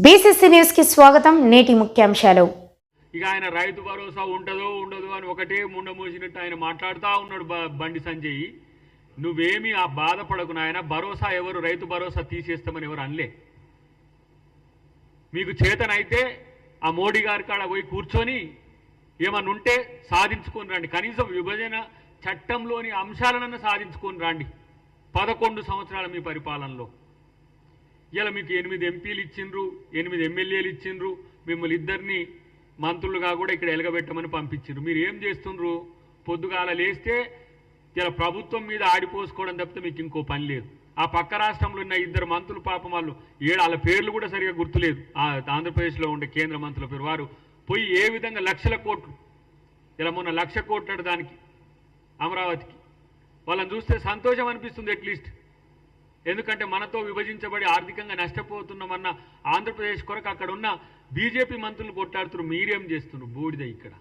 BCC news కి స్వాగతం. నేటి ముఖ్యాంశాలు. ఇక ఆయన రైతు భరోసా ఉండదో ఉండదు అని ఒకటే ముండమూసినట్టు ఆయన మాట్లాడుతూ ఉన్నాడు బండి సంజయ్. నువ్వేమీ ఆ బాధపడకు నాయన, భరోసా ఎవరు రైతు భరోసా తీసేస్తామని ఎవరు అనలే. మీకు చేతనైతే ఆ మోడీ గారి కాడ పోయి కూర్చొని ఏమన్నా ఉంటే సాధించుకొని రండి. కనీసం విభజన చట్టంలోని అంశాలనన్నా సాధించుకొని రండి. 11 సంవత్సరాల మీ పరిపాలనలో ఇలా మీకు 8 ఎంపీలు ఇచ్చిండ్రు, 8 ఎమ్మెల్యేలు ఇచ్చిండ్రు, మిమ్మల్ని ఇద్దరిని మంత్రులుగా కూడా ఇక్కడ ఎలగబెట్టమని పంపించిండ్రు. మీరు ఏం చేస్తుండ్రు? పొద్దుగాల లేస్తే ఇలా ప్రభుత్వం మీద ఆడిపోసుకోవడం తప్పితే మీకు ఇంకో పని లేదు. ఆ పక్క రాష్ట్రంలో ఉన్న 2 మంత్రులు పాపం వాళ్ళు వాళ్ళ పేర్లు కూడా సరిగా గుర్తులేదు. ఆంధ్రప్రదేశ్లో ఉండే కేంద్ర మంత్రుల పేరు వారు పోయి ఏ విధంగా లక్షల కోట్లు, ఇలా మొన్న 1,00,000 కోట్లు దానికి అమరావతికి, వాళ్ళని చూస్తే సంతోషం అనిపిస్తుంది అట్లీస్ట్. ఎందుకంటే మనతో విభజించబడి ఆర్థికంగా నష్టపోతున్నామన్న ఆంధ్రప్రదేశ్ కొరకు అక్కడ ఉన్న బీజేపీ మంత్రులు కొట్లాడుతున్నారు. మీరేం చేస్తున్నారు? బూడిద ఇక్కడ.